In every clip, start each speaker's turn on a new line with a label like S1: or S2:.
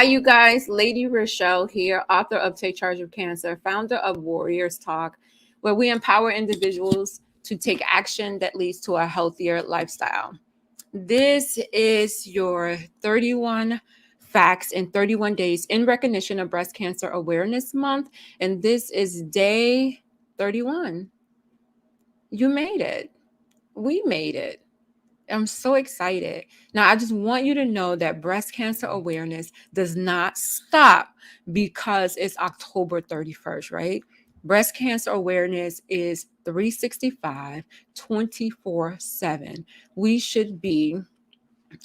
S1: Hi, you guys. Lady ReShell here, author of Take Charge of Cancer, founder of Warriors Talk, where we empower individuals to take action that leads to a healthier lifestyle. This is your 31 facts in 31 days in recognition of Breast Cancer Awareness Month. And this is day 31. You made it. We made it. I'm so excited. Now, I just want you to know that breast cancer awareness does not stop because it's October 31st, right? Breast cancer awareness is 365, 24/7. We should be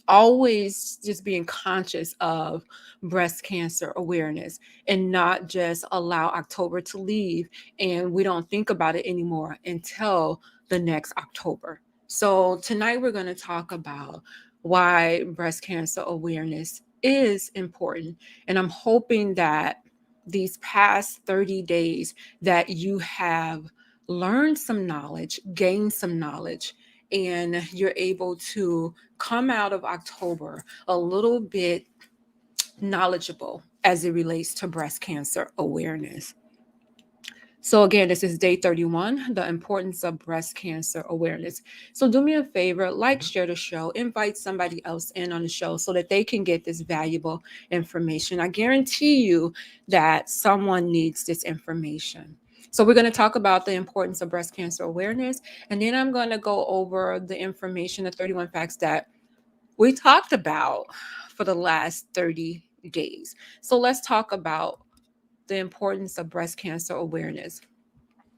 S1: always just being conscious of breast cancer awareness and not just allow October to leave and we don't think about it anymore until the next October. So tonight we're going to talk about why breast cancer awareness is important. And I'm hoping that these past 30 days that you have learned some knowledge, gained some knowledge, and you're able to come out of October a little bit knowledgeable as it relates to breast cancer awareness. So again, this is day 31, the importance of breast cancer awareness. So do me a favor, like, share the show, invite somebody else in on the show so that they can get this valuable information. I guarantee you that someone needs this information. So we're going to talk about the importance of breast cancer awareness, and then I'm going to go over the information, the 31 facts that we talked about for the last 30 days. So let's talk about the importance of breast cancer awareness.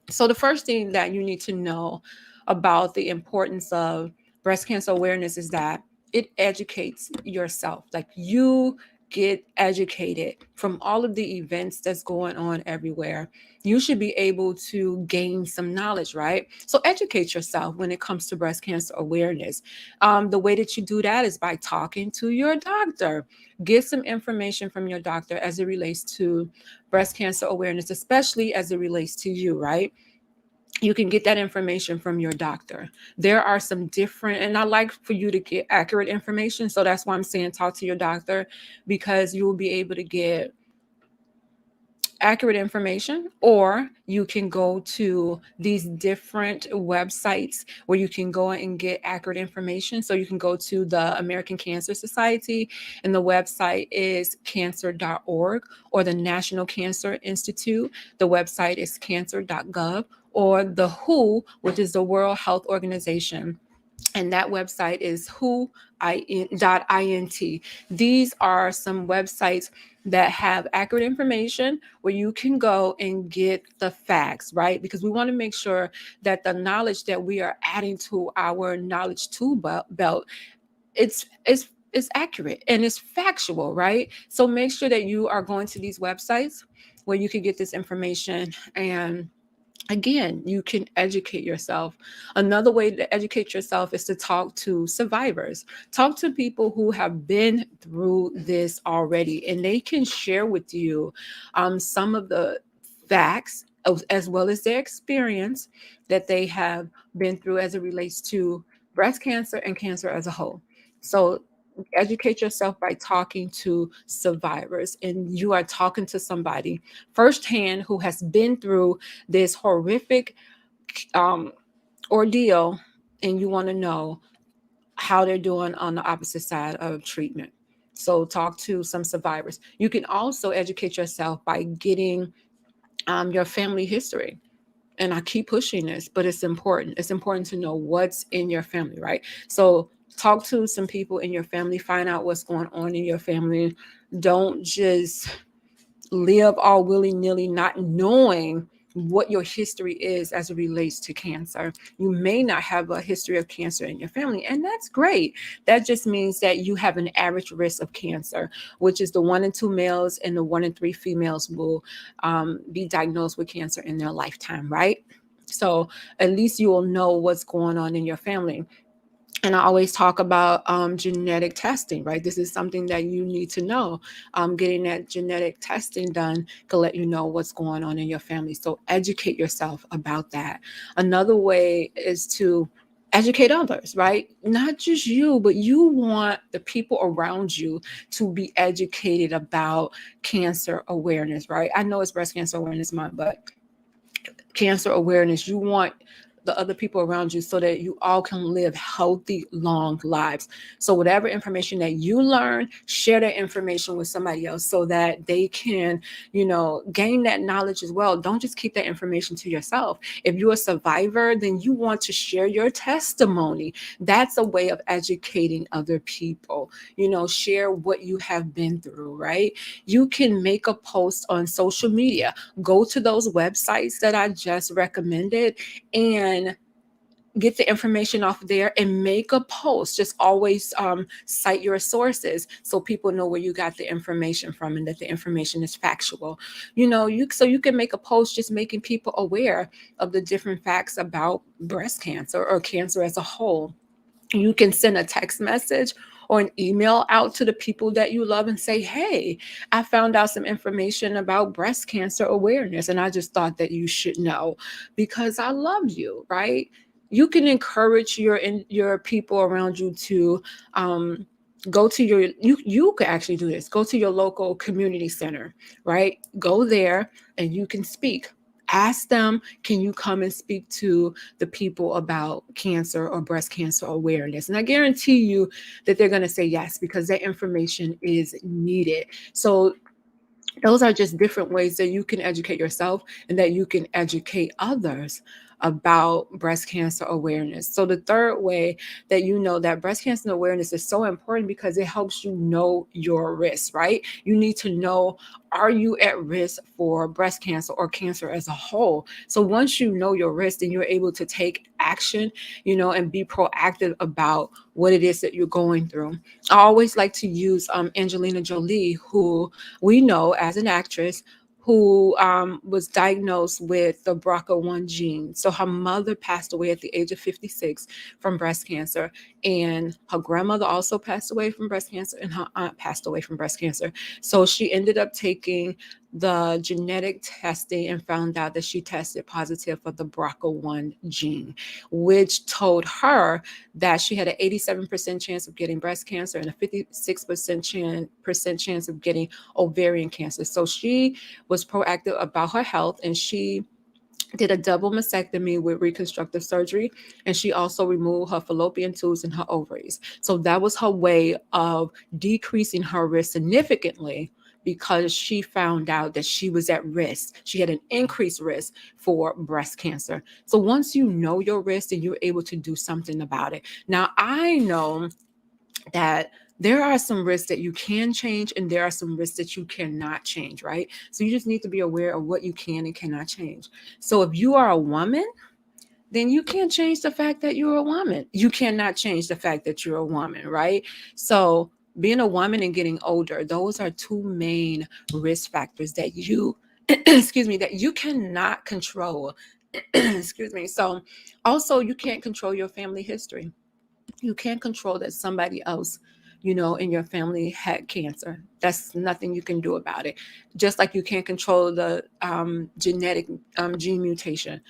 S1: So the first thing that you need to know about the importance of breast cancer awareness is that it educates yourself. Like, you get educated from all of the events that's going on everywhere. You should be able to gain some knowledge, right? So educate yourself when it comes to breast cancer awareness. The way that you do that is by talking to your doctor. Get some information from your doctor as it relates to breast cancer awareness, especially as it relates to you, right? You can get that information from your doctor. There are some different, and I like for you to get accurate information. So that's why I'm saying talk to your doctor, because you will be able to get accurate information, or you can go to these different websites where you can go and get accurate information. So you can go to the American Cancer Society, and the website is cancer.org, or the National Cancer Institute. The website is cancer.gov, or the WHO, which is the World Health Organization, and that website is who.int. These are some websites that have accurate information where you can go and get the facts, right? Because we want to make sure that the knowledge that we are adding to our knowledge tool belt, it's accurate and it's factual, right? So make sure that you are going to these websites where you can get this information, and again, you can educate yourself. Another way to educate yourself is to talk to survivors. Talk to people who have been through this already, and they can share with you some of the facts as well as their experience that they have been through as it relates to breast cancer and cancer as a whole. So educate yourself by talking to survivors, and you are talking to somebody firsthand who has been through this horrific um, ordeal, and you want to know how they're doing on the opposite side of treatment. So talk to some survivors. You can also educate yourself by getting your family history. And I keep pushing this, but it's important. It's important to know what's in your family, right? So talk to some people in your family, find out what's going on in your family. Don't just live all willy-nilly, not knowing what your history is as it relates to cancer. You may not have a history of cancer in your family, and that's great. That just means that you have an average risk of cancer, which is the 1 in 2 males and the 1 in 3 females will be diagnosed with cancer in their lifetime, right? So at least you will know what's going on in your family. And I always talk about genetic testing, right? This is something that you need to know. Getting that genetic testing done can let you know what's going on in your family. So educate yourself about that. Another way is to educate others, right? Not just you, but you want the people around you to be educated about cancer awareness, right? I know it's Breast Cancer Awareness Month, but cancer awareness, you want the other people around you so that you all can live healthy, long lives. So whatever information that you learn, share that information with somebody else so that they can, gain that knowledge as well. Don't just keep that information to yourself. If you're a survivor, then you want to share your testimony. That's a way of educating other people. Share what you have been through, right? You can make a post on social media. Go to those websites that I just recommended and get the information off there and make a post. Just always cite your sources so people know where you got the information from and that the information is factual. You can make a post just making people aware of the different facts about breast cancer or cancer as a whole. You can send a text message or an email out to the people that you love and say, hey, I found out some information about breast cancer awareness, and I just thought that you should know because I love you, right? You can encourage your people around you to go to you could actually do this. Go to your local community center, right? Go there and you can speak. Ask them, can you come and speak to the people about cancer or breast cancer awareness? And I guarantee you that they're going to say yes, because that information is needed. So those are just different ways that you can educate yourself and that you can educate others about breast cancer awareness. So the third way that you know that breast cancer awareness is so important because it helps you know your risk, right? You need to know, are you at risk for breast cancer or cancer as a whole? So once you know your risk, then you're able to take action, and be proactive about what it is that you're going through. I always like to use Angelina Jolie, who we know as an actress, who was diagnosed with the BRCA1 gene. So her mother passed away at the age of 56 from breast cancer, and her grandmother also passed away from breast cancer, and her aunt passed away from breast cancer. So she ended up taking the genetic testing and found out that she tested positive for the BRCA1 gene, which told her that she had an 87% chance of getting breast cancer and a 56% chance of getting ovarian cancer. So she was proactive about her health, and she did a double mastectomy with reconstructive surgery, and she also removed her fallopian tubes and her ovaries. So that was her way of decreasing her risk significantly, because she found out that she was at risk. She had an increased risk for breast cancer. So once you know your risk, then you're able to do something about it. Now, I know that there are some risks that you can change and there are some risks that you cannot change, right? So you just need to be aware of what you can and cannot change. So if you are a woman, then you can't change the fact that you're a woman. You cannot change the fact that you're a woman, right? So being a woman and getting older, those are two main risk factors that you excuse me, that you cannot control. Excuse me. So also you can't control your family history. You can't control that somebody else, in your family had cancer. That's nothing you can do about it. Just like you can't control the genetic gene mutation.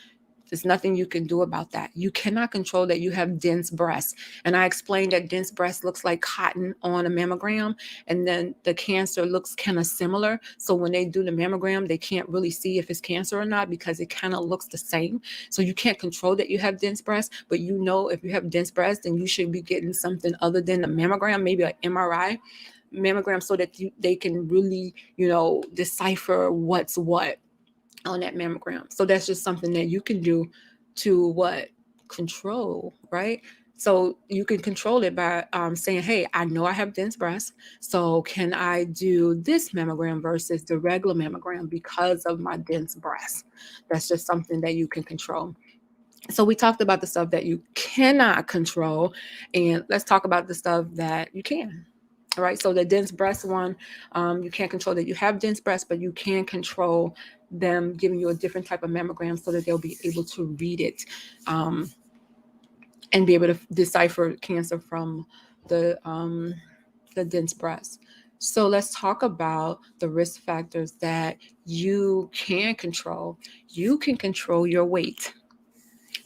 S1: There's nothing you can do about that. You cannot control that you have dense breasts. And I explained that dense breast looks like cotton on a mammogram, and then the cancer looks kind of similar. So when they do the mammogram, they can't really see if it's cancer or not because it kind of looks the same. So you can't control that you have dense breasts, but if you have dense breasts, then you should be getting something other than a mammogram, maybe an MRI mammogram, so that they can really, decipher what's what on that mammogram. So that's just something that you can do to control, right? So you can control it by saying, hey, I know I have dense breasts. So can I do this mammogram versus the regular mammogram because of my dense breasts? That's just something that you can control. So we talked about the stuff that you cannot control, and let's talk about the stuff that you can. All right. So the dense breast one, you can't control that you have dense breasts, but you can control them giving you a different type of mammogram so that they'll be able to read it and be able to decipher cancer from the dense breast. So let's talk about the risk factors that you can control. You can control your weight.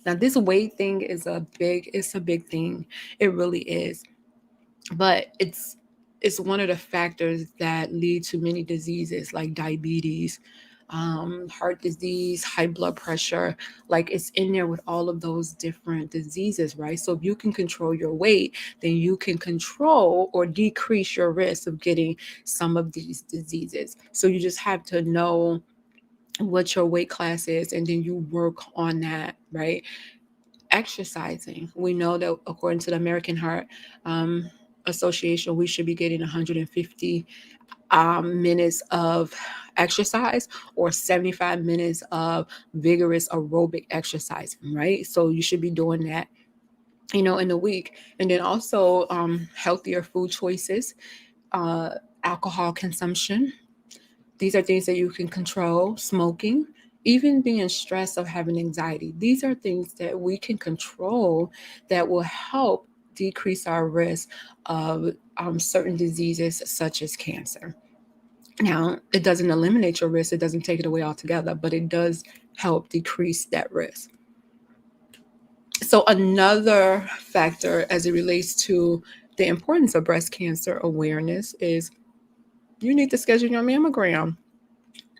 S1: Now, this weight thing is it's a big thing. It really is. But it's one of the factors that lead to many diseases like diabetes, heart disease, high blood pressure. Like it's in there with all of those different diseases, right? So if you can control your weight, then you can control or decrease your risk of getting some of these diseases. So you just have to know what your weight class is, and then you work on that, right? Exercising. We know that according to the American Heart Association, we should be getting 150 minutes of exercise or 75 minutes of vigorous aerobic exercise, right? So you should be doing that, in the week. And then also healthier food choices, uh, alcohol consumption. These are things that you can control. Smoking, even being stressed or having anxiety. These are things that we can control that will help decrease our risk of certain diseases such as cancer. Now, it doesn't eliminate your risk, it doesn't take it away altogether, but it does help decrease that risk. So, another factor as it relates to the importance of breast cancer awareness is you need to schedule your mammogram.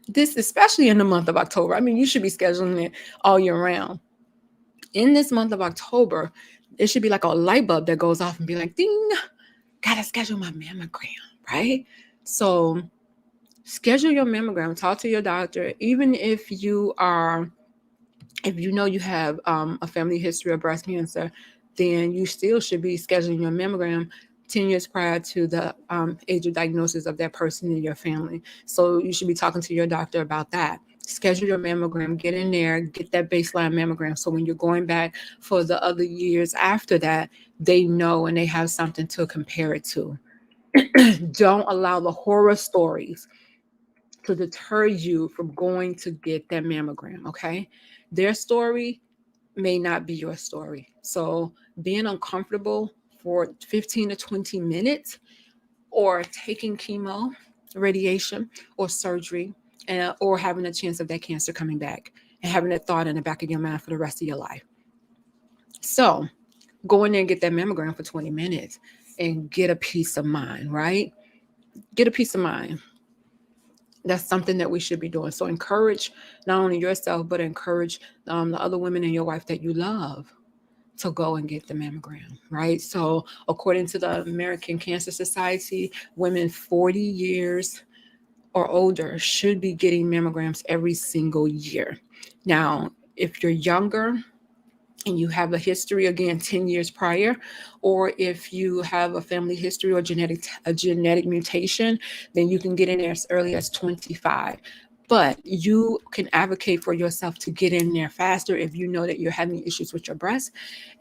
S1: This, especially in the month of October. I mean, you should be scheduling it all year round. In this month of October, it should be like a light bulb that goes off and be like, ding, gotta schedule my mammogram, right? So, schedule your mammogram, talk to your doctor, even if you know you have a family history of breast cancer, then you still should be scheduling your mammogram 10 years prior to the age of diagnosis of that person in your family. So you should be talking to your doctor about that. Schedule your mammogram, get in there, get that baseline mammogram. So when you're going back for the other years after that, they know and they have something to compare it to. Don't allow the horror stories to deter you from going to get that mammogram, okay? Their story may not be your story. So being uncomfortable for 15 to 20 minutes or taking chemo, radiation, or surgery, or having a chance of that cancer coming back and having that thought in the back of your mind for the rest of your life. So go in there and get that mammogram for 20 minutes and get a peace of mind, right? Get a peace of mind. That's something that we should be doing. So encourage not only yourself, but encourage the other women in your life that you love to go and get the mammogram, right? So according to the American Cancer Society, women 40 years or older should be getting mammograms every single year. Now, if you're younger, and you have a history again 10 years prior, or if you have a family history or a genetic mutation, then you can get in there as early as 25. But you can advocate for yourself to get in there faster if you know that you're having issues with your breast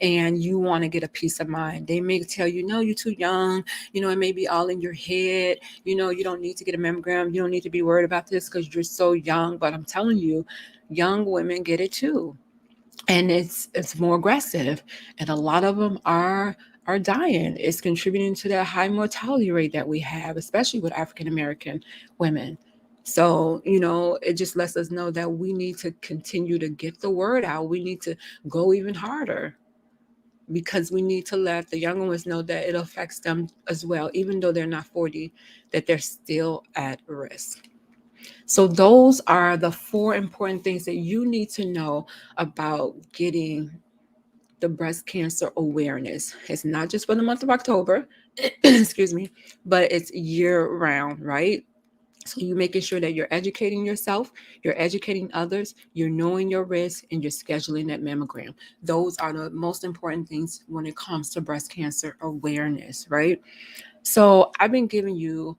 S1: and you want to get a peace of mind. They may tell you, no, you're too young, it may be all in your head, you don't need to get a mammogram, you don't need to be worried about this because you're so young. But I'm telling you, young women get it too, and it's more aggressive, and a lot of them are dying. It's contributing to that high mortality rate that we have, especially with African American women. So it just lets us know that we need to continue to get the word out. We need to go even harder, because we need to let the younger ones know that it affects them as well, even though they're not 40, that they're still at risk. So those are the 4 important things that you need to know about getting the breast cancer awareness. It's not just for the month of October, excuse me, but it's year round, right? So you're making sure that you're educating yourself, you're educating others, you're knowing your risk, and you're scheduling that mammogram. Those are the most important things when it comes to breast cancer awareness, right? So I've been giving you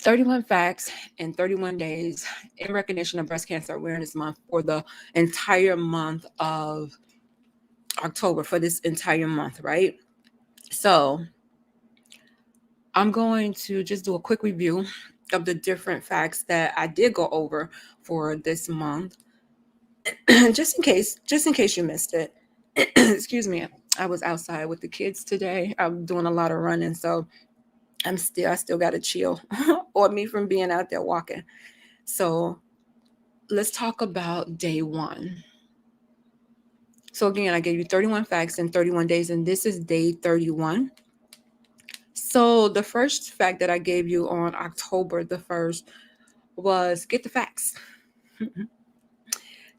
S1: 31 facts in 31 days in recognition of Breast Cancer Awareness Month for the entire month of October, for this entire month, right? So I'm going to just do a quick review of the different facts that I did go over for this month, just in case you missed it. Excuse me. I was outside with the kids today. I'm doing a lot of running, so I still got to chill or me from being out there walking. So let's talk about day 1. So again, I gave you 31 facts in 31 days, and this is day 31. So the first fact that I gave you on October the 1st was get the facts.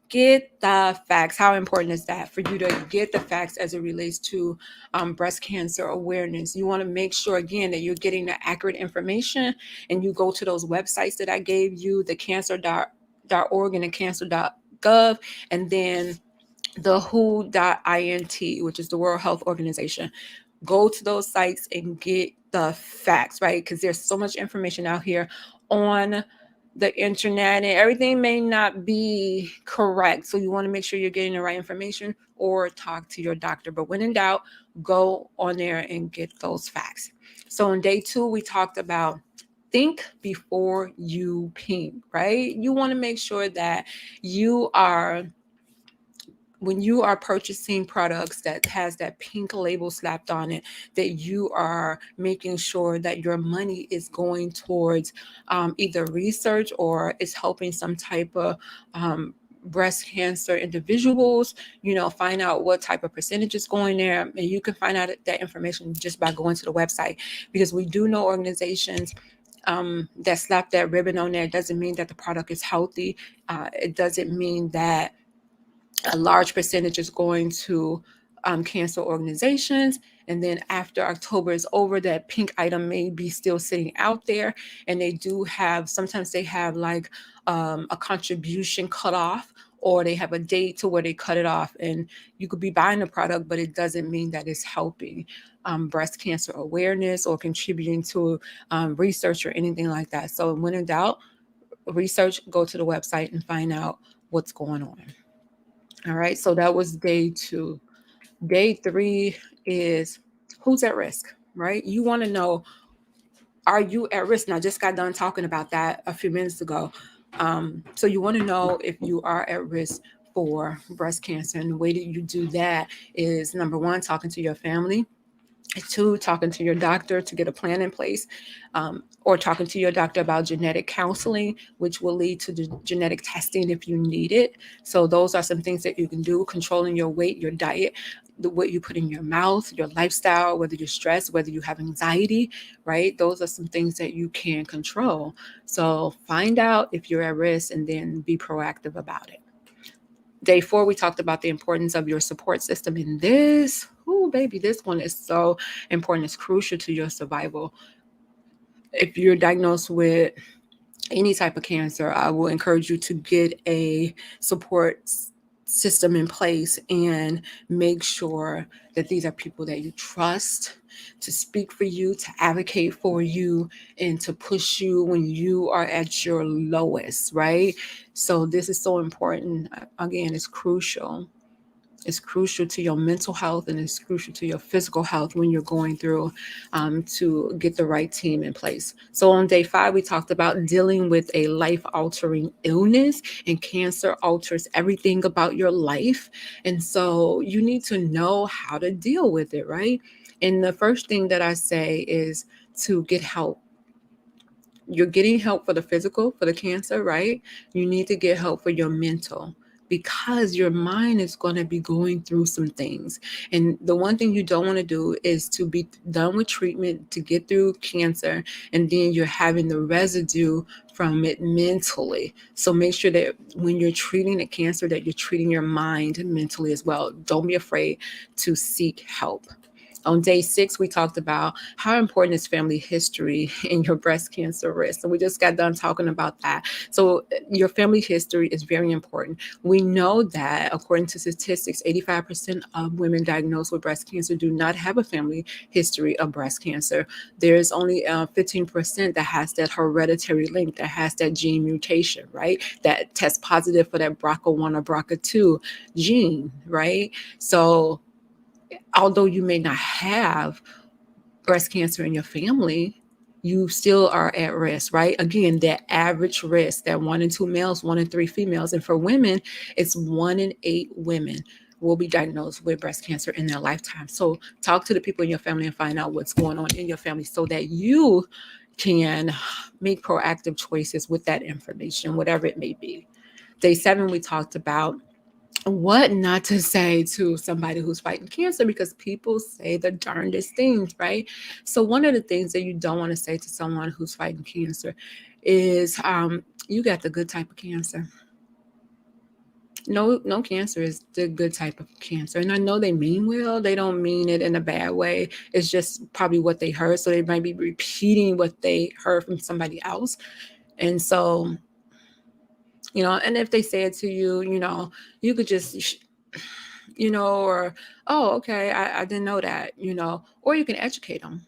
S1: Get the facts. How important is that for you to get the facts as it relates to breast cancer awareness? You want to make sure, again, that you're getting the accurate information, and you go to those websites that I gave you, the cancer.org and the cancer.gov, and then the WHO.int, which is the World Health Organization. Go to those sites and get the facts, right? Because there's so much information out here on the internet, and everything may not be correct. So you want to make sure you're getting the right information, or talk to your doctor. But when in doubt, go on there and get those facts. So on day 2, we talked about think before you pink, right? You want to make sure that you are, when you are purchasing products that has that pink label slapped on it, that you are making sure that your money is going towards either research, or is helping some type of breast cancer individuals. Find out what type of percentage is going there, and you can find out that information just by going to the website, because we do know organizations that slap that ribbon on there. It doesn't mean that the product is healthy. It doesn't mean that a large percentage is going to cancer organizations. And then after October is over, that pink item may be still sitting out there. And they do have, sometimes they have like a contribution cut off, or they have a date to where they cut it off. And you could be buying the product, but it doesn't mean that it's helping breast cancer awareness or contributing to research or anything like that. So when in doubt, research, go to the website and find out what's going on. All right, so that was day 2. Day 3 is who's at risk, right? You want to know, are you at risk? Now, I just got done talking about that a few minutes ago. So you want to know if you are at risk for breast cancer. And the way that you do that is, number 1, talking to your family. 2, talking to your doctor to get a plan in place, or talking to your doctor about genetic counseling, which will lead to the genetic testing if you need it. So those are some things that you can do: controlling your weight, your diet, what you put in your mouth, your lifestyle, whether you're stressed, whether you have anxiety, right? Those are some things that you can control. So find out if you're at risk, and then be proactive about it. Day 4, we talked about the importance of your support system. In this, baby, this one is so important. It's crucial to your survival. If you're diagnosed with any type of cancer, I will encourage you to get a support system in place, and make sure that these are people that you trust to speak for you, to advocate for you, and to push you when you are at your lowest, right? So this is so important. Again, it's crucial. It's crucial to your mental health, and it's crucial to your physical health when you're going through to get the right team in place. So on day 5, we talked about dealing with a life-altering illness, and cancer alters everything about your life. And so you need to know how to deal with it, right? And the first thing that I say is to get help. You're getting help for the physical, for the cancer, right? You need to get help for your mental, because your mind is going to be going through some things. And the one thing you don't want to do is to be done with treatment to get through cancer, and then you're having the residue from it mentally. So make sure that when you're treating the cancer, that you're treating your mind mentally as well. Don't be afraid to seek help. On day 6, we talked about how important is family history in your breast cancer risk. So we just got done talking about that. So your family history is very important. We know that according to statistics, 85% of women diagnosed with breast cancer do not have a family history of breast cancer. There's only 15% that has that hereditary link, that has that gene mutation, right? That tests positive for that BRCA1 or BRCA2 gene, right? So although you may not have breast cancer in your family, you still are at risk, right? Again, that average risk, that 1 in 2 males, 1 in 3 females. And for women, it's 1 in 8 women will be diagnosed with breast cancer in their lifetime. So talk to the people in your family and find out what's going on in your family, so that you can make proactive choices with that information, whatever it may be. Day 7, we talked about what not to say to somebody who's fighting cancer, because people say the darndest things, right? So one of the things that you don't want to say to someone who's fighting cancer is, you got the good type of cancer. No cancer is the good type of cancer. And I know they mean well. They don't mean it in a bad way. It's just probably what they heard. So they might be repeating what they heard from somebody else. And so, and if they say it to you, you could just, or, oh, okay, I didn't know that, or you can educate them.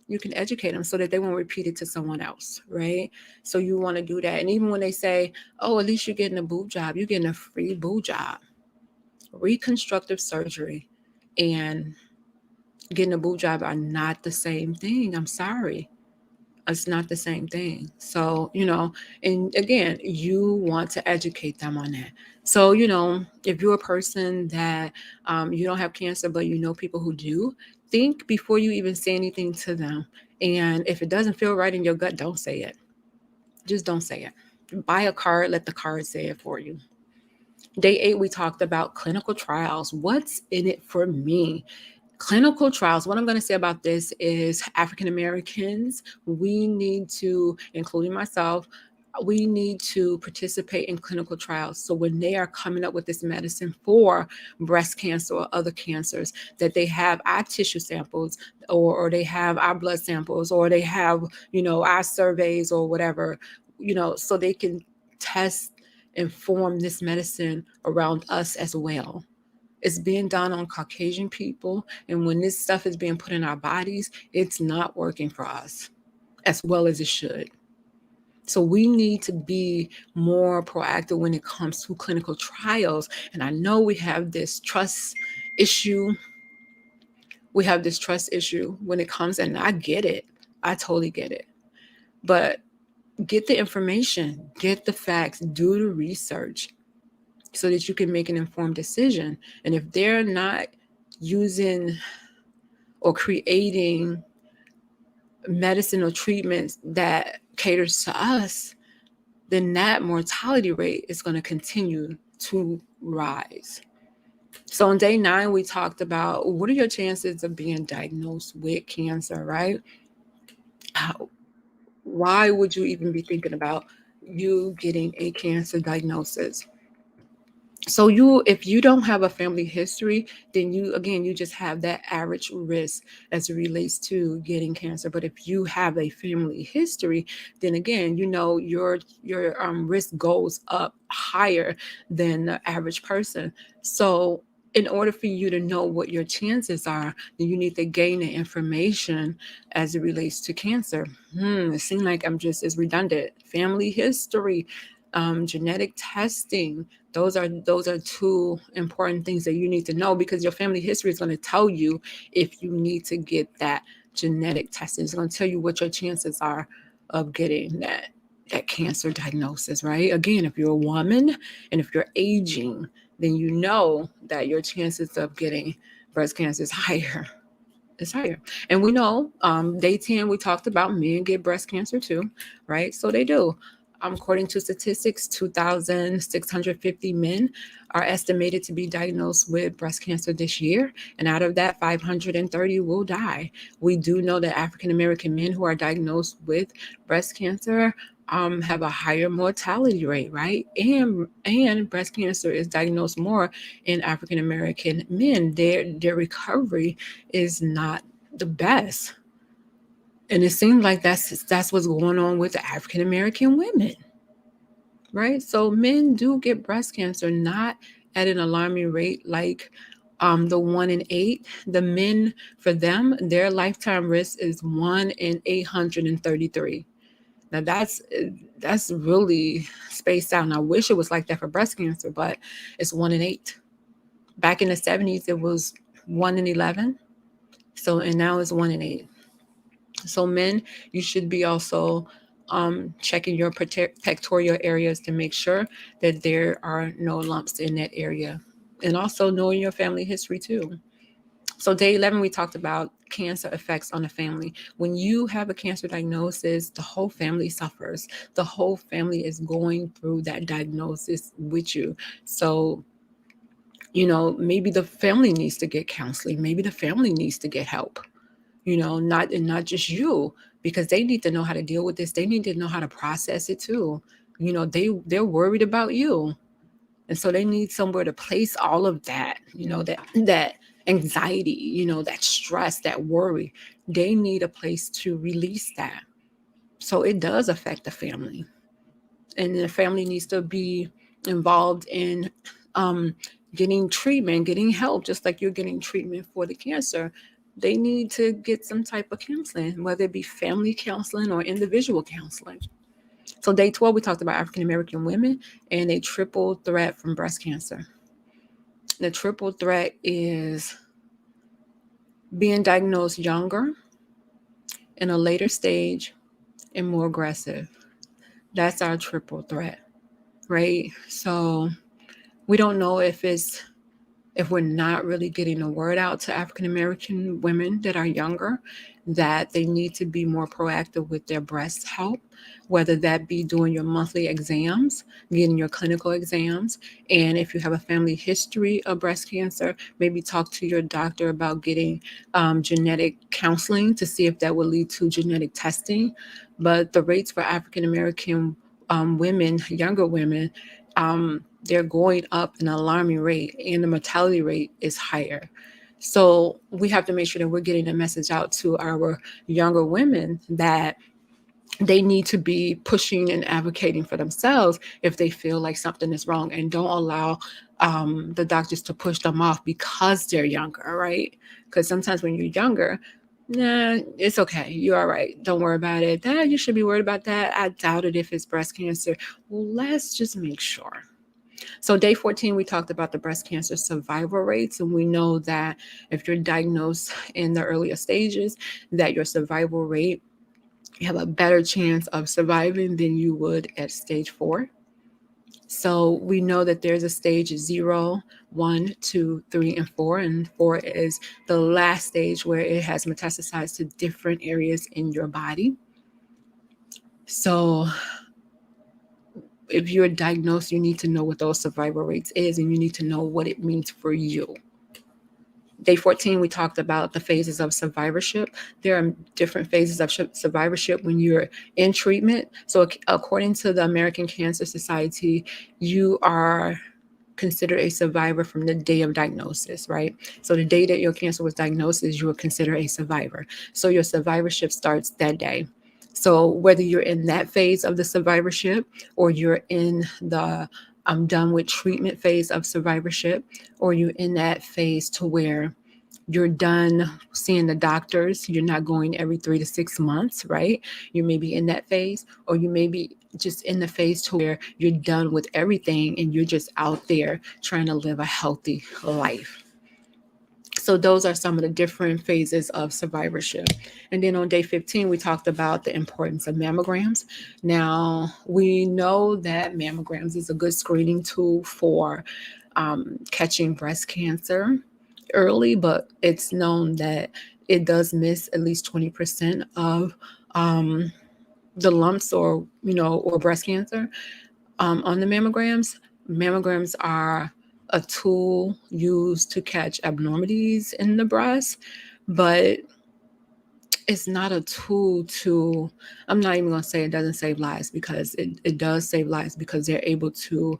S1: You can educate them so that they won't repeat it to someone else, right? So you want to do that. And even when they say, oh, at least you're getting a boob job, you're getting a free boob job. Reconstructive surgery and getting a boob job are not the same thing. I'm sorry. It's not the same thing. So, and again, you want to educate them on that. So, if you're a person that you don't have cancer, but you know people who do, think before you even say anything to them. And if it doesn't feel right in your gut, don't say it. Just don't say it. Buy a card, let the card say it for you. Day 8, we talked about clinical trials. What's in it for me? Clinical trials. What I'm going to say about this is African Americans, we need to, including myself, we need to participate in clinical trials. So when they are coming up with this medicine for breast cancer or other cancers, that they have our tissue samples, or they have our blood samples, or they have, our surveys or whatever, so they can test and form this medicine around us as well. It's being done on Caucasian people. And when this stuff is being put in our bodies, it's not working for us as well as it should. So we need to be more proactive when it comes to clinical trials. And I know we have this trust issue. We have this trust issue when it comes, and I get it. I totally get it. But get the information, get the facts, do the research, so that you can make an informed decision. And if they're not using or creating medicine or treatments that caters to us, then that mortality rate is going to continue to rise. So on day 9, we talked about what are your chances of being diagnosed with cancer, right? Why would you even be thinking about you getting a cancer diagnosis? So if you don't have a family history, then you just have that average risk as it relates to getting cancer. But if you have a family history, then again, your risk goes up higher than the average person. So in order for you to know what your chances are, then you need to gain the information as it relates to cancer. It seems like it's redundant. Family history, genetic testing. Those are 2 important things that you need to know, because your family history is going to tell you if you need to get that genetic testing. It's going to tell you what your chances are of getting that cancer diagnosis, right? Again, if you're a woman and if you're aging, then you know that your chances of getting breast cancer is higher. It's higher. And we know, day 10, we talked about men get breast cancer too, right? So they do. According to statistics, 2,650 men are estimated to be diagnosed with breast cancer this year. And out of that, 530 will die. We do know that African American men who are diagnosed with breast cancer have a higher mortality rate, right? And breast cancer is diagnosed more in African American men. Their recovery is not the best. And it seems like that's what's going on with the African American women, right? So men do get breast cancer, not at an alarming rate like the 1 in 8. The men, for them, their lifetime risk is 1 in 833. Now that's really spaced out. And I wish it was like that for breast cancer, but it's 1 in 8. Back in the 70s, it was 1 in 11. So, and now it's 1 in 8. So men, you should be also checking your pectoral areas to make sure that there are no lumps in that area. And also knowing your family history too. So day 11, we talked about cancer effects on the family. When you have a cancer diagnosis, the whole family suffers. The whole family is going through that diagnosis with you. So Maybe the family needs to get counseling. Maybe the family needs to get help, not just you, because they need to know how to deal with this. They need to know how to process it too. They're worried about you. And so they need somewhere to place all of that, that anxiety, that stress, that worry. They need a place to release that. So it does affect the family. And the family needs to be involved in getting treatment, getting help, just like you're getting treatment for the cancer. They need to get some type of counseling, whether it be family counseling or individual counseling. So day 12, we talked about African American women and a triple threat from breast cancer. The triple threat is being diagnosed younger, in a later stage, and more aggressive. That's our triple threat, right? So we don't know if we're not really getting the word out to African American women that are younger, that they need to be more proactive with their breast health, whether that be doing your monthly exams, getting your clinical exams. And if you have a family history of breast cancer, maybe talk to your doctor about getting genetic counseling to see if that will lead to genetic testing. But the rates for African American women, younger women, they're going up an alarming rate, and the mortality rate is higher. So we have to make sure that we're getting a message out to our younger women that they need to be pushing and advocating for themselves if they feel like something is wrong, and don't allow the doctors to push them off because they're younger, right? Because sometimes when you're younger, nah, it's okay. You're all right. Don't worry about it. You should be worried about that. I doubt it if it's breast cancer. Well, let's just make sure. So day 14, we talked about the breast cancer survival rates. And we know that if you're diagnosed in the earlier stages, that your survival rate, you have a better chance of surviving than you would at stage 4. So we know that there's a stage 0, 1, 2, 3, and 4. And 4 is the last stage where it has metastasized to different areas in your body. So if you're diagnosed, you need to know what those survival rates is, and you need to know what it means for you. Day 14, we talked about the phases of survivorship. There are different phases of survivorship when you're in treatment. So according to the American Cancer Society, you are considered a survivor from the day of diagnosis, right? So the day that your cancer was diagnosed, you are considered a survivor. So your survivorship starts that day. So whether you're in that phase of the survivorship, or you're in the I'm done with treatment phase of survivorship, or you're in that phase to where you're done seeing the doctors, you're not going every 3 to 6 months, right? You may be in that phase, or you may be just in the phase to where you're done with everything and you're just out there trying to live a healthy life. So those are some of the different phases of survivorship. And then on day 15, we talked about the importance of mammograms. Now, we know that mammograms is a good screening tool for catching breast cancer early, but it's known that it does miss at least 20% of the lumps or breast cancer on the mammograms. Mammograms are a tool used to catch abnormalities in the breast, but it's not a tool to, I'm not even going to say it doesn't save lives, because it does save lives, because they're able to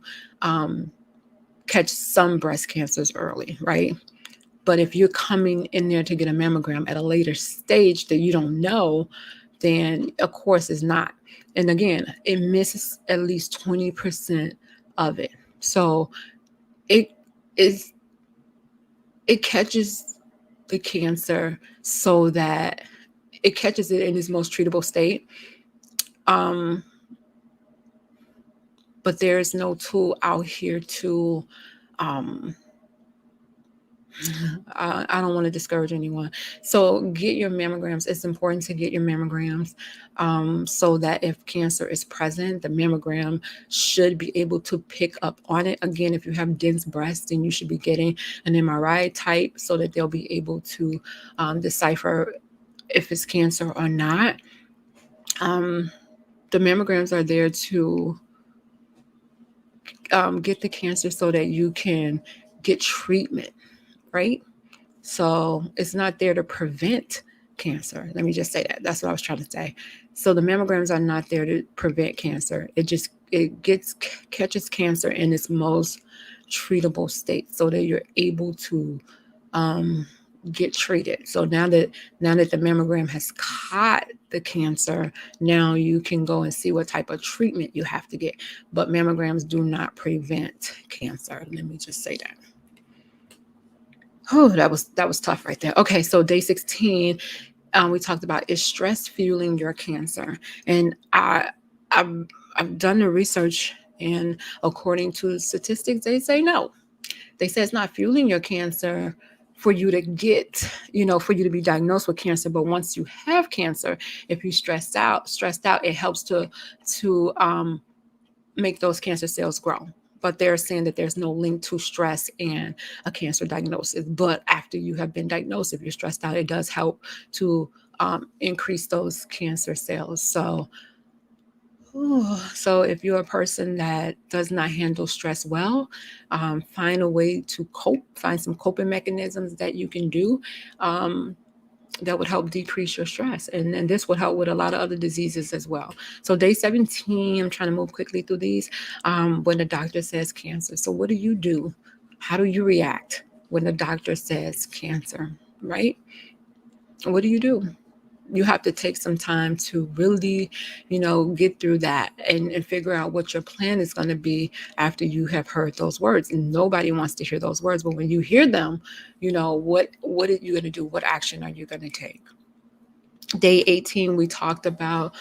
S1: catch some breast cancers early, right? But if you're coming in there to get a mammogram at a later stage that you don't know, then of course it's not. And again, it misses at least 20% of it. So it catches the cancer so that it catches it in its most treatable state. But there's no tool out here to I don't want to discourage anyone. So get your mammograms. It's important to get your mammograms so that if cancer is present, the mammogram should be able to pick up on it. Again, if you have dense breasts, then you should be getting an MRI type so that they'll be able to decipher if it's cancer or not. The mammograms are there to get the cancer so that you can get treatment, right? So it's not there to prevent cancer. Let me just say that. That's what I was trying to say. So the mammograms are not there to prevent cancer. It catches cancer in its most treatable state, so that you're able to um, get treated. So now that the mammogram has caught the cancer, now you can go and see what type of treatment you have to get. But mammograms do not prevent cancer. Let me just say that. Oh, that was tough right there. Okay, so day 16, we talked about, is stress fueling your cancer? And I've, I've done the research, and according to statistics, they say no. They say it's not fueling your cancer for you to get, for you to be diagnosed with cancer. But once you have cancer, if you stressed out, it helps to make those cancer cells grow. But they're saying that there's no link to stress and a cancer diagnosis. But after you have been diagnosed, if you're stressed out, it does help to increase those cancer cells. So if you're a person that does not handle stress well, find a way to cope, find some coping mechanisms that you can do. That would help decrease your stress. And this would help with a lot of other diseases as well. So day 17, I'm trying to move quickly through these. When the doctor says cancer. So what do you do? How do you react when the doctor says cancer, right? What do you do? You have to take some time to really, get through that and figure out what your plan is going to be after you have heard those words. And nobody wants to hear those words, but when you hear them, what are you going to do? What action are you going to take? Day 18, we talked about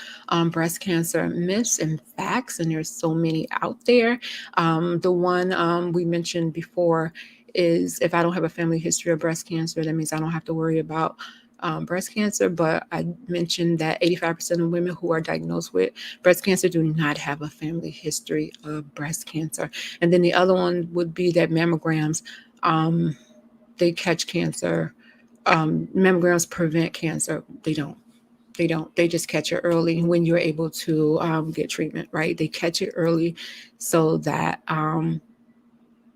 S1: breast cancer myths and facts, and there's so many out there. The one we mentioned before is, if I don't have a family history of breast cancer, that means I don't have to worry about breast cancer. But I mentioned that 85% of women who are diagnosed with breast cancer do not have a family history of breast cancer. And then the other one would be that mammograms, they catch cancer. Mammograms prevent cancer. They don't. They just catch it early when you're able to get treatment, right? They catch it early so that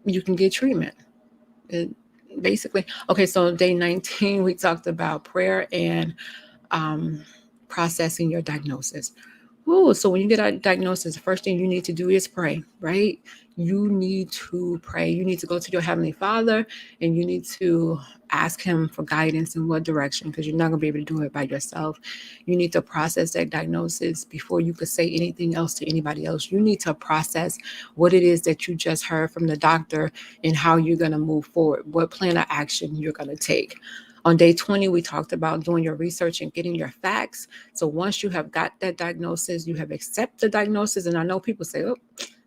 S1: you can get treatment. Basically. Okay, so day 19, we talked about prayer and processing your diagnosis. So when you get a diagnosis, the first thing you need to do is pray, right? You need to pray. You need to go to your Heavenly Father, and you need to ask Him for guidance in what direction, because you're not going to be able to do it by yourself. You need to process that diagnosis before you could say anything else to anybody else. You need to process what it is that you just heard from the doctor and how you're going to move forward, what plan of action you're going to take. On day 20, we talked about doing your research and getting your facts. So once you have got that diagnosis, you have accepted the diagnosis. And I know people say, oh,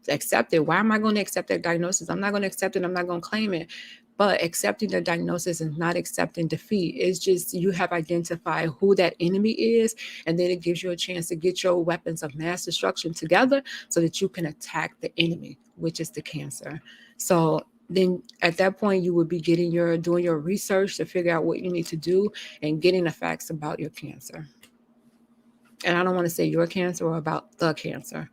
S1: accept it. Why am I going to accept that diagnosis? I'm not going to accept it. I'm not going to claim it. But accepting the diagnosis is not accepting defeat. It's just you have identified who that enemy is, and then it gives you a chance to get your weapons of mass destruction together so that you can attack the enemy, which is the cancer. So then at that point, you would be doing your research to figure out what you need to do and getting the facts about your cancer. And I don't want to say your cancer or about the cancer.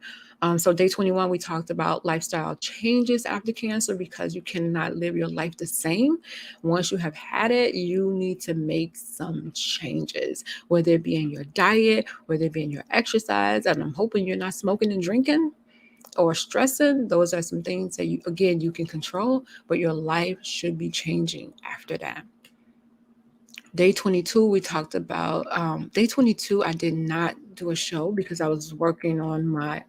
S1: So day 21, we talked about lifestyle changes after cancer, because you cannot live your life the same. Once you have had it, you need to make some changes, whether it be in your diet, whether it be in your exercise. And I'm hoping you're not smoking and drinking or stressing. Those are some things that you can control, but your life should be changing after that. Day 22, we talked about day 22. I did not do a show because I was working on my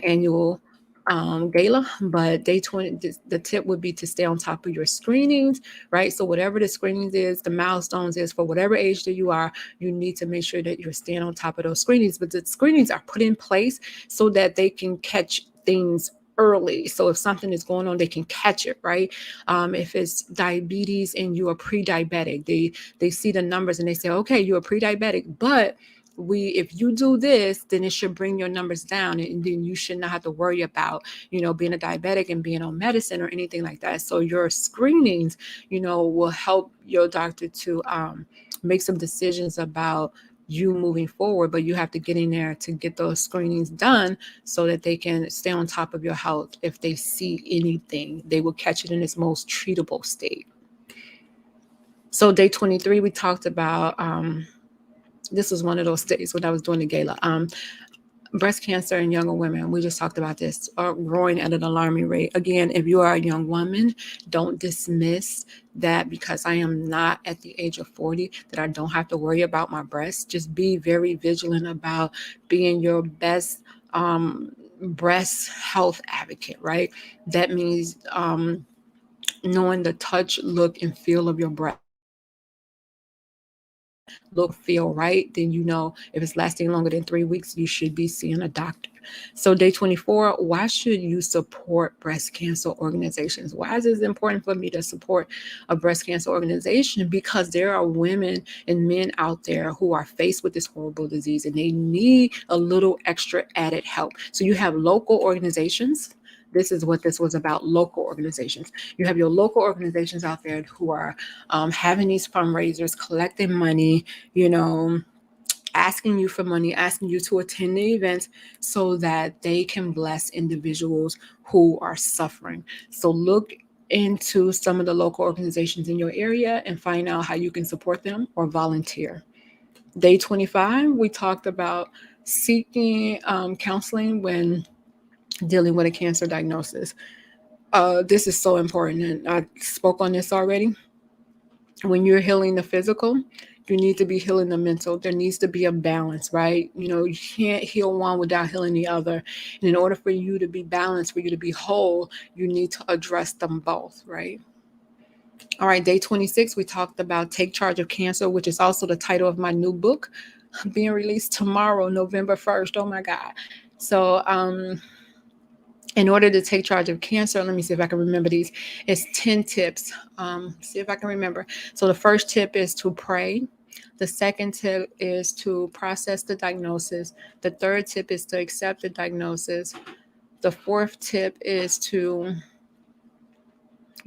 S1: annual gala. But day 20, the tip would be to stay on top of your screenings, right? So whatever the screenings is, the milestones is for whatever age that you are, you need to make sure that you're staying on top of those screenings. But the screenings are put in place so that they can catch things early. So if something is going on, they can catch it, right? If it's diabetes and you are pre-diabetic, they see the numbers and they say, okay, you're pre-diabetic, but if you do this, then it should bring your numbers down, and then you should not have to worry about, being a diabetic and being on medicine or anything like that. So your screenings, will help your doctor to make some decisions about you moving forward, but you have to get in there to get those screenings done so that they can stay on top of your health. If they see anything, they will catch it in its most treatable state. So day 23, we talked about, this was one of those days when I was doing the gala. Breast cancer in younger women, we just talked about this, are growing at an alarming rate. Again, if you are a young woman, don't dismiss that because I am not at the age of 40 that I don't have to worry about my breasts. Just be very vigilant about being your best breast health advocate, right? That means knowing the touch, look, and feel of your breast. If it doesn't look, feel right, then you know if it's lasting longer than 3 weeks, you should be seeing a doctor. So day 24, why should you support breast cancer organizations? Why is it important for me to support a breast cancer organization? Because there are women and men out there who are faced with this horrible disease and they need a little extra added help. So you have local organizations. This is what this was about, local organizations. You have your local organizations out there who are having these fundraisers, collecting money, asking you for money, asking you to attend the events so that they can bless individuals who are suffering. So look into some of the local organizations in your area and find out how you can support them or volunteer. Day 25, we talked about seeking counseling when dealing with a cancer diagnosis. This is so important, and I spoke on this already. When you're healing the physical, you need to be healing the mental. There needs to be a balance, right? You can't heal one without healing the other. And in order for you to be balanced, for you to be whole, you need to address them both, right? All right, day 26, we talked about Take Charge of Cancer, which is also the title of my new book being released tomorrow, November 1st. Oh my God. So, in order to take charge of cancer, let me see if I can remember these. It's 10 tips. See if I can remember. So the first tip is to pray. The second tip is to process the diagnosis. The third tip is to accept the diagnosis. The fourth tip is to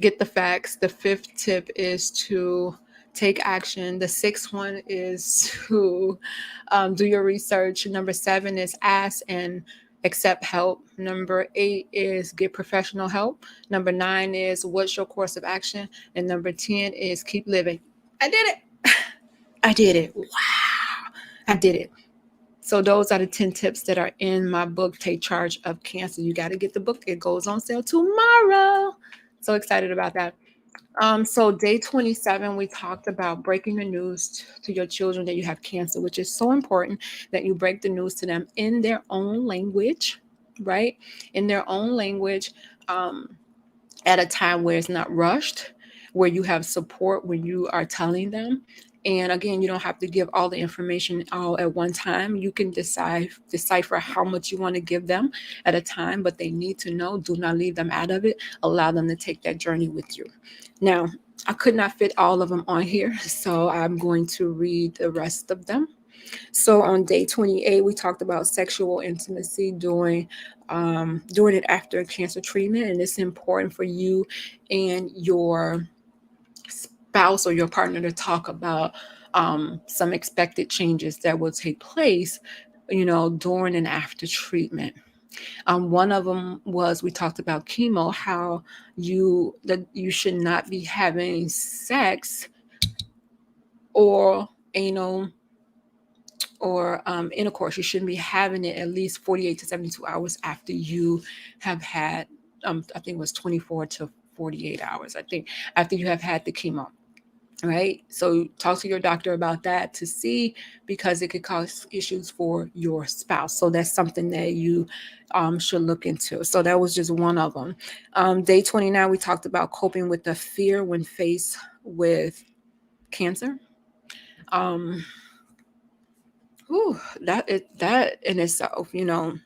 S1: get the facts. The fifth tip is to take action. The sixth one is to do your research. Number 7 is ask and accept help. Number 8 is get professional help. Number 9 is what's your course of action. And number 10 is keep living. I did it. I did it. Wow. I did it. So those are the 10 tips that are in my book, Take Charge of Cancer. You got to get the book. It goes on sale tomorrow. So excited about that. So day 27, we talked about breaking the news to your children that you have cancer, which is so important that you break the news to them in their own language, right? In their own language, at a time where it's not rushed, where you have support when you are telling them. And again, you don't have to give all the information all at one time. You can decipher how much you want to give them at a time, but they need to know. Do not leave them out of it. Allow them to take that journey with you. Now, I could not fit all of them on here, so I'm going to read the rest of them. So on day 28, we talked about sexual intimacy during it after cancer treatment, and it's important for you and your spouse or your partner to talk about some expected changes that will take place, during and after treatment. One of them was, we talked about chemo, how that you should not be having sex or anal or intercourse. You shouldn't be having it at least 48 to 72 hours after you have had, I think it was 24 to 48 hours, I think, after you have had the chemo. Right. So talk to your doctor about that to see, because it could cause issues for your spouse. So that's something that you should look into. So that was just one of them. Day 29, we talked about coping with the fear when faced with cancer. That in itself, when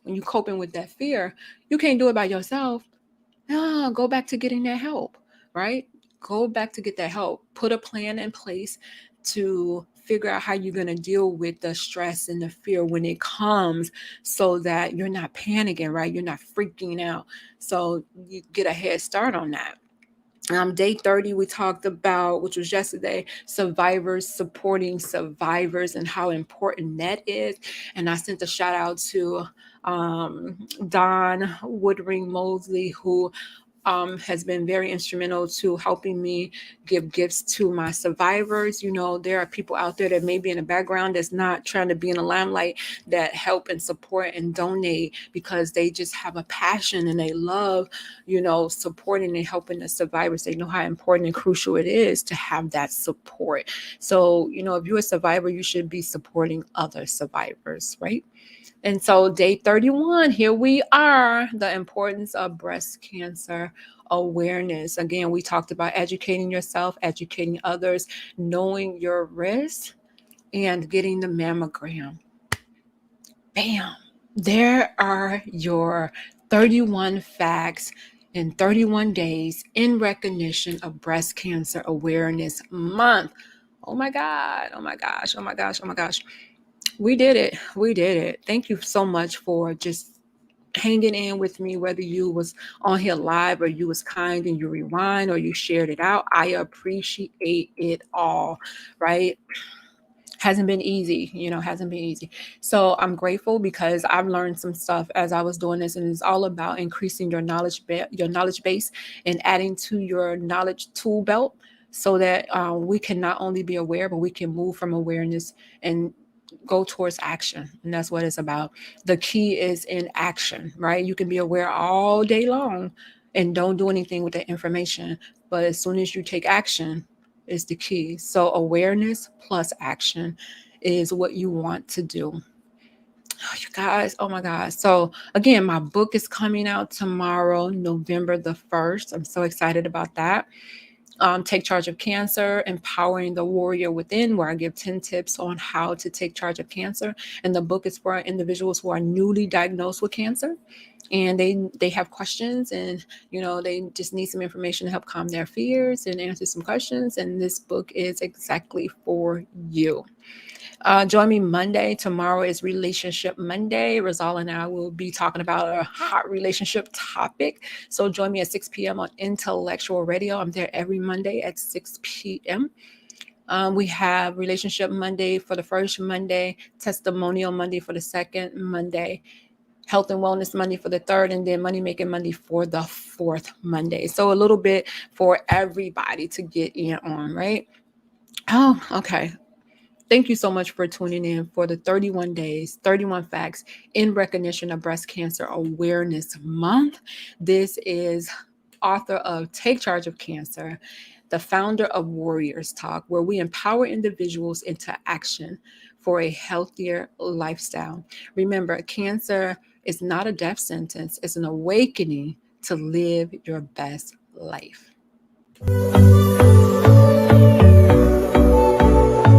S1: you're coping with that fear, you can't do it by yourself. Go back to getting that help, right? Go back to get that help. Put a plan in place to figure out how you're going to deal with the stress and the fear when it comes, so that you're not panicking, right? You're not freaking out. So you get a head start on that. Day 30, we talked about, which was yesterday, survivors supporting survivors and how important that is. And I sent a shout out to Don Woodring Mosley, who has been very instrumental to helping me give gifts to my survivors. You know, there are people out there that may be in the background that's not trying to be in the limelight, that help and support and donate because they just have a passion and they love, you know, supporting and helping the survivors. They know how important and crucial it is to have that support. So, you know, if you're a survivor, you should be supporting other survivors, right? And so, day 31, here we are, the importance of breast cancer awareness. Again, we talked about educating yourself, educating others, knowing your risk, and getting the mammogram. Bam. There are your 31 facts in 31 days in recognition of Breast Cancer Awareness Month. Oh my God. Oh my gosh. Oh my gosh. Oh my gosh. We did it. We did it. Thank you so much for just hanging in with me, whether you was on here live or you was kind and you rewind or you shared it out. I appreciate it all, right? Hasn't been easy, you know, hasn't been easy. So I'm grateful because I've learned some stuff as I was doing this, and it's all about increasing your knowledge base and adding to your knowledge tool belt so that we can not only be aware, but we can move from awareness and go towards action. And that's what it's about. The key is in action, right? You can be aware all day long and don't do anything with the information, but as soon as you take action is the key. So awareness plus action is what you want to do. Oh, you guys, oh my God. So again, my book is coming out tomorrow, November the 1st. I'm so excited about that. Take Charge of Cancer, Empowering the Warrior Within, where I give 10 tips on how to take charge of cancer. And the book is for individuals who are newly diagnosed with cancer. And they have questions, and you know, they just need some information to help calm their fears and answer some questions. And this book is exactly for you. Join me Monday. Tomorrow is Relationship Monday. Rosal and I will be talking about a hot relationship topic. So join me at 6 p.m. on Intellectual Radio. I'm there every Monday at 6 p.m. We have Relationship Monday for the first Monday, Testimonial Monday for the second Monday, Health and Wellness Monday for the third, and then Money Making Monday for the fourth Monday. So a little bit for everybody to get in on, right? Oh, okay. Thank you so much for tuning in for the 31 days, 31 facts in recognition of Breast Cancer Awareness Month. This is author of Take Charge of Cancer, the founder of Warriors Talk, where we empower individuals into action for a healthier lifestyle. Remember, cancer is not a death sentence, it's an awakening to live your best life.